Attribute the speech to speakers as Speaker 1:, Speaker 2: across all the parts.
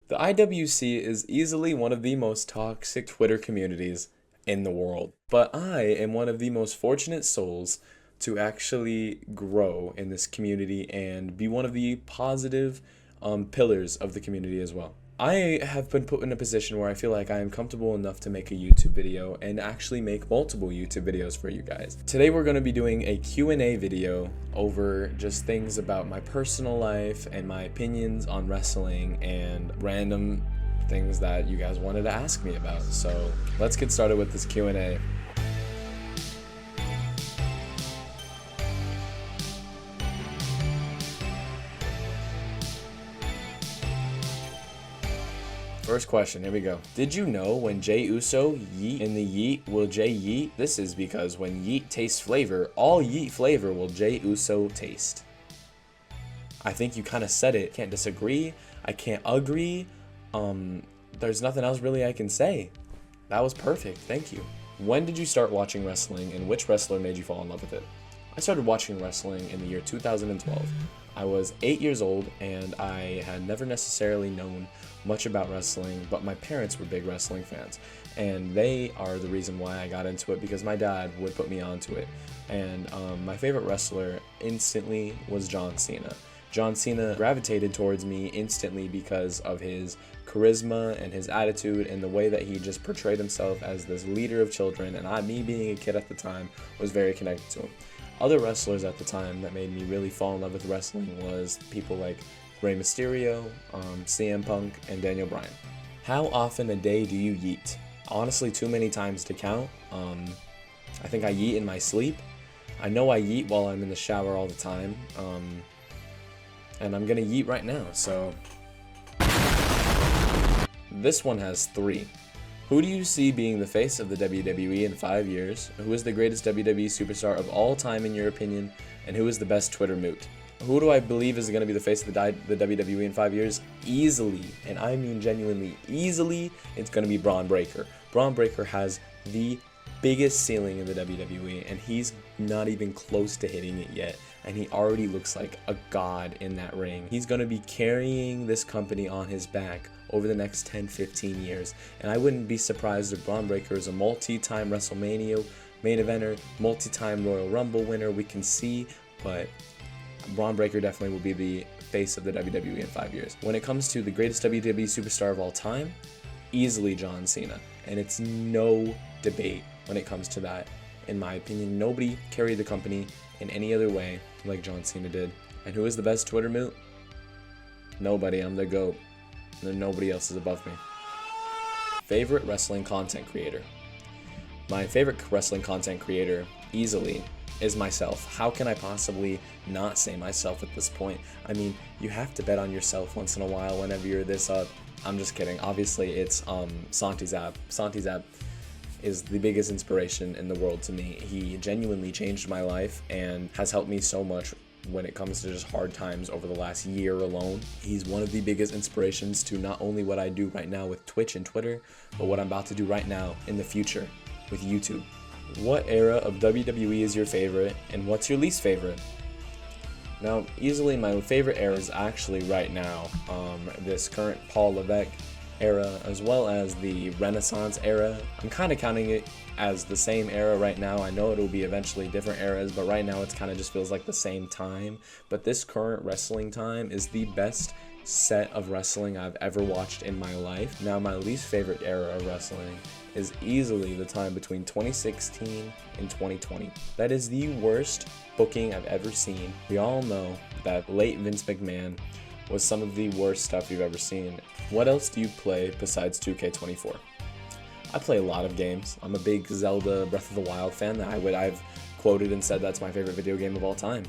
Speaker 1: The IWC is easily one of the most toxic Twitter communities in the world, but I am one of the most fortunate souls to actually grow in this community and be one of the positive pillars of the community as well. I have been put in a position where I feel like I am comfortable enough to make a YouTube video and actually make multiple YouTube videos for you guys. Today we're going to be doing a Q&A video over just things about my personal life and my opinions on wrestling and random things that you guys wanted to ask me about. So let's get started with this Q&A. First question, here we go. Did you know when Jey Uso yeet in the yeet, will Jey yeet? This is because when yeet tastes flavor, all yeet flavor will Jey Uso taste. I think you kind of said it. Can't disagree. I can't agree. There's nothing else really I can say. That was perfect. Thank you. When did you start watching wrestling and which wrestler made you fall in love with it? I started watching wrestling in the year 2012. I was 8 years old and I had never necessarily known much about wrestling, but my parents were big wrestling fans and they are the reason why I got into it, because my dad would put me onto it. And my favorite wrestler instantly was John Cena. John Cena gravitated towards me instantly because of his charisma and his attitude and the way that he just portrayed himself as this leader of children, and me being a kid at the time was very connected to him. Other wrestlers at the time that made me really fall in love with wrestling was people like Rey Mysterio, CM Punk, and Daniel Bryan. How often a day do you yeet? Honestly, too many times to count. I think I yeet in my sleep. I know I yeet while I'm in the shower all the time. And I'm gonna yeet right now, so. This one has 3. Who do you see being the face of the WWE in 5 years? Who is the greatest WWE superstar of all time in your opinion? And who is the best Twitter moot? Who do I believe is going to be the face of the WWE in 5 years? Easily, and I mean genuinely easily, it's going to be Braun Breaker. Braun Breaker has the biggest ceiling in the WWE, and he's not even close to hitting it yet, and he already looks like a god in that ring. He's going to be carrying this company on his back over the next 10-15 years, and I wouldn't be surprised if Braun Breaker is a multi-time WrestleMania main eventer, multi-time Royal Rumble winner. We can see, but Braun Breaker definitely will be the face of the WWE in 5 years. When it comes to the greatest WWE superstar of all time, easily John Cena, and it's no debate when it comes to that. In my opinion, nobody carried the company in any other way like John Cena did. And who is the best Twitter moot? Nobody. I'm the GOAT. And nobody else is above me. Favorite wrestling content creator? My favorite wrestling content creator, easily, is myself. How can I possibly not say myself at this point? I mean, you have to bet on yourself once in a while whenever you're this up. I'm just kidding. Obviously, it's Santi Zap. Santi Zap is the biggest inspiration in the world to me. He genuinely changed my life and has helped me so much when it comes to just hard times over the last year alone. He's one of the biggest inspirations to not only what I do right now with Twitch and Twitter, but what I'm about to do right now in the future with YouTube. What era of WWE is your favorite, and what's your least favorite? Now, easily my favorite era is actually right now, this current Paul Levesque era, as well as the Renaissance era. I'm kind of counting it as the same era right now. I know it'll be eventually different eras, but right now it's kind of just feels like the same time. But this current wrestling time is the best set of wrestling I've ever watched in my life. Now, my least favorite era of wrestling is easily the time between 2016 and 2020. That is the worst booking I've ever seen. We all know that late Vince McMahon was some of the worst stuff you've ever seen. What else do you play besides 2K24? I play a lot of games. I'm a big Zelda Breath of the Wild fan. I've quoted and said that's my favorite video game of all time.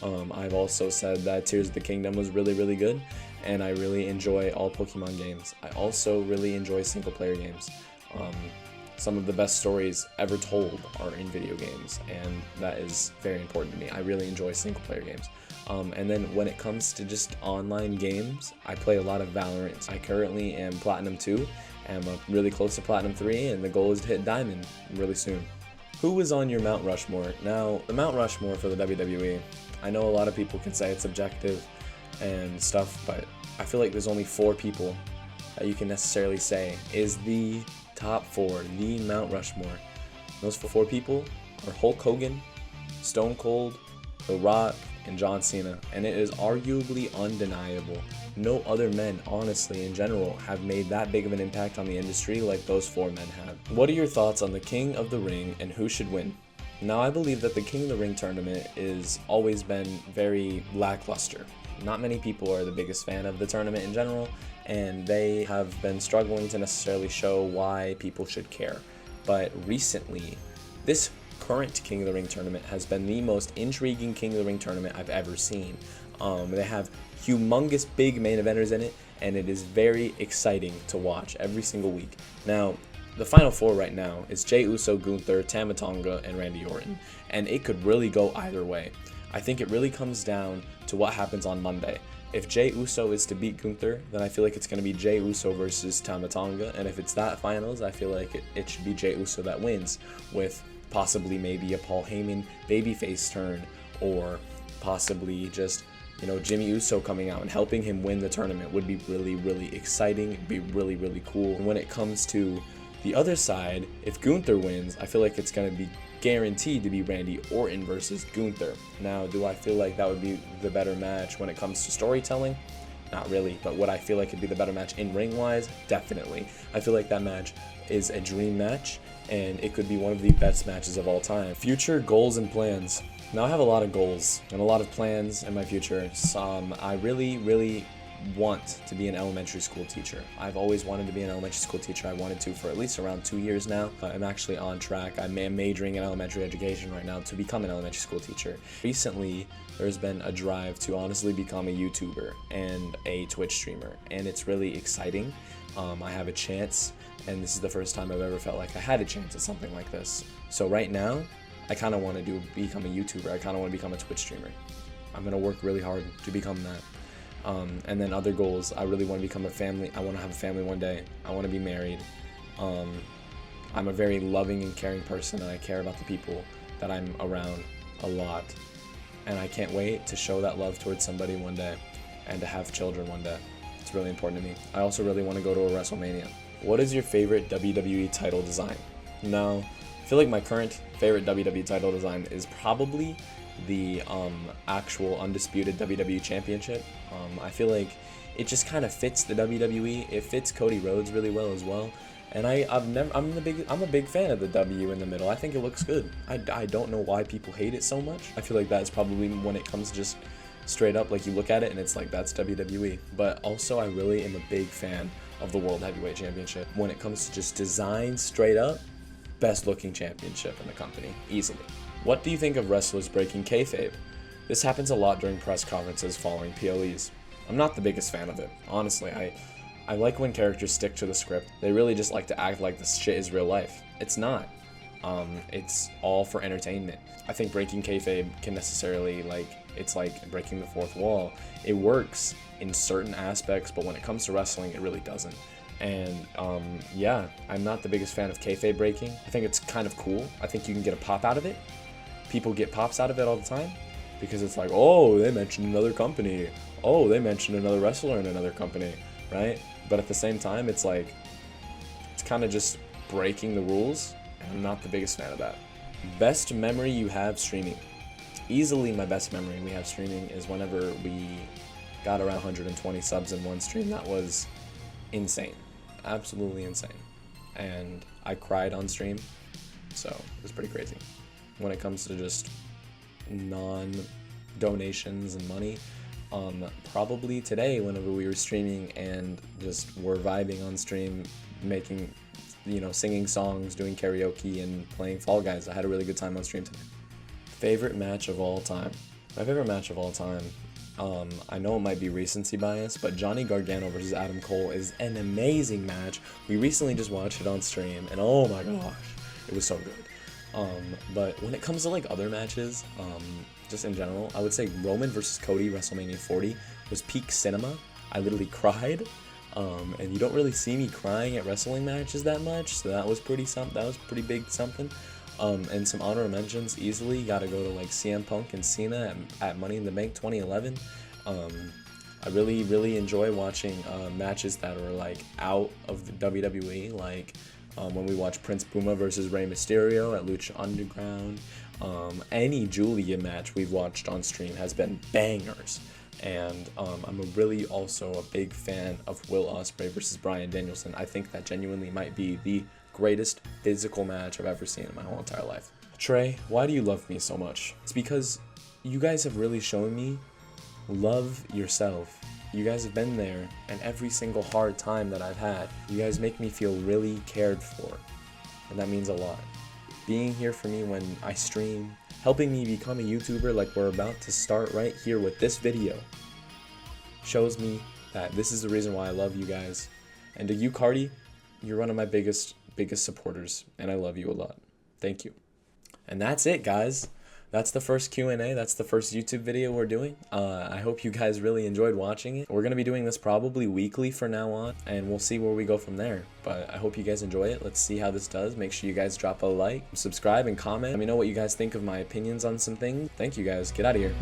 Speaker 1: I've also said that Tears of the Kingdom was really, really good, and I really enjoy all Pokemon games. I also really enjoy single-player games. Some of the best stories ever told are in video games, and that is very important to me. I really enjoy single-player games. And then when it comes to just online games, I play a lot of Valorant. I currently am Platinum 2, and I'm really close to Platinum 3, and the goal is to hit Diamond really soon. Who is on your Mount Rushmore? Now, the Mount Rushmore for the WWE, I know a lot of people can say it's subjective and stuff, but I feel like there's only 4 people that you can necessarily say is the top 4, the Mount Rushmore. Those 4 people are Hulk Hogan, Stone Cold, The Rock, and John Cena, and it is arguably undeniable. No other men, honestly, in general, have made that big of an impact on the industry like those 4 men have. What are your thoughts on the King of the Ring and who should win? Now, I believe that the King of the Ring tournament has always been very lackluster. Not many people are the biggest fan of the tournament in general, and they have been struggling to necessarily show why people should care. But recently, this current King of the Ring tournament has been the most intriguing King of the Ring tournament I've ever seen. They have humongous big main eventers in it, and it is very exciting to watch every single week. Now, the final 4 right now is Jey Uso, Gunther, Tama Tonga, and Randy Orton, and it could really go either way. I think it really comes down to what happens on Monday. If Jey Uso is to beat Gunther, then I feel like it's going to be Jey Uso versus Tama Tonga, and if it's that finals, I feel like it should be Jey Uso that wins, with possibly maybe a Paul Heyman babyface turn, or possibly just, Jimmy Uso coming out and helping him win the tournament would be really, really exciting. It'd be really, really cool. And when it comes to the other side, if Gunther wins, I feel like it's going to be guaranteed to be Randy Orton versus Gunther. Now, do I feel like that would be the better match when it comes to storytelling? Not really, but would I feel like it'd be the better match in ring-wise? Definitely. I feel like that match is a dream match, and it could be one of the best matches of all time. Future goals and plans. Now, I have a lot of goals and a lot of plans in my future. I really, really want to be an elementary school teacher. I've always wanted to be an elementary school teacher. I wanted to for at least around 2 years now. I'm actually on track. I'm majoring in elementary education right now to become an elementary school teacher. Recently, there's been a drive to honestly become a YouTuber and a Twitch streamer, and it's really exciting. I have a chance, and this is the first time I've ever felt like I had a chance at something like this. So right now, I kind of want to become a YouTuber. I kind of want to become a Twitch streamer. I'm going to work really hard to become that. And then other goals, I really want to become a family. I want to have a family one day. I want to be married. I'm a very loving and caring person, and I care about the people that I'm around a lot. And I can't wait to show that love towards somebody one day and to have children one day. It's really important to me. I also really want to go to a WrestleMania. What is your favorite WWE title design? Now, I feel like my current favorite WWE title design is probably the actual undisputed WWE Championship. I feel like it just kind of fits the WWE. It fits Cody Rhodes really well as well. And I'm a big fan of the W in the middle. I think it looks good. I don't know why people hate it so much. I feel like that's probably when it comes just straight up, like you look at it and it's like, that's WWE. But also, I really am a big fan of the World Heavyweight Championship. When it comes to just design straight up, best looking championship in the company, easily. What do you think of wrestlers breaking kayfabe? This happens a lot during press conferences following PLEs. I'm not the biggest fan of it. Honestly, I like when characters stick to the script. They really just like to act like this shit is real life. It's not. It's all for entertainment. I think breaking kayfabe can necessarily, it's like breaking the fourth wall. It works in certain aspects, but when it comes to wrestling, it really doesn't. And yeah, I'm not the biggest fan of kayfabe breaking. I think it's kind of cool. I think you can get a pop out of it. People get pops out of it all the time because it's like, oh, they mentioned another company. Oh, they mentioned another wrestler in another company, right? But at the same time, it's like, it's kind of just breaking the rules, and I'm not the biggest fan of that. Best memory you have streaming. Easily my best memory we have streaming is whenever we got around 120 subs in one stream. That was insane. Absolutely insane. And I cried on stream, so it was pretty crazy. When it comes to just non-donations and money, probably today whenever we were streaming and just were vibing on stream, making, singing songs, doing karaoke, and playing Fall Guys. I had a really good time on stream today. Favorite match of all time. My favorite match of all time, I know it might be recency bias, but Johnny Gargano versus Adam Cole is an amazing match. We recently just watched it on stream, and oh my gosh, it was so good. But when it comes to other matches, just in general, I would say Roman versus Cody WrestleMania 40 was peak cinema. I literally cried, and you don't really see me crying at wrestling matches that much, so that was pretty big something. And some honorable mentions, easily gotta go to CM Punk and Cena at Money in the Bank 2011. I really enjoy watching matches that are like out of the WWE, like when we watch Prince Puma versus Rey Mysterio at Lucha Underground. Any Julia match we've watched on stream has been bangers. And I'm also a big fan of Will Ospreay versus Bryan Danielson. I think that genuinely might be the greatest physical match I've ever seen in my whole entire life. Trey, why do you love me so much? It's because you guys have really shown me love yourself. You guys have been there, and every single hard time that I've had, you guys make me feel really cared for, and that means a lot. Being here for me when I stream, helping me become a YouTuber like we're about to start right here with this video, shows me that this is the reason why I love you guys. And to you, Cardi, you're one of my biggest supporters, and I love you a lot. Thank you. And that's it, guys. That's the first Q&A. That's the first YouTube video we're doing. I hope you guys really enjoyed watching it. We're going to be doing this probably weekly from now on, and we'll see where we go from there. But I hope you guys enjoy it. Let's see how this does. Make sure you guys drop a like, subscribe, and comment. Let me know what you guys think of my opinions on some things. Thank you, guys. Get out of here.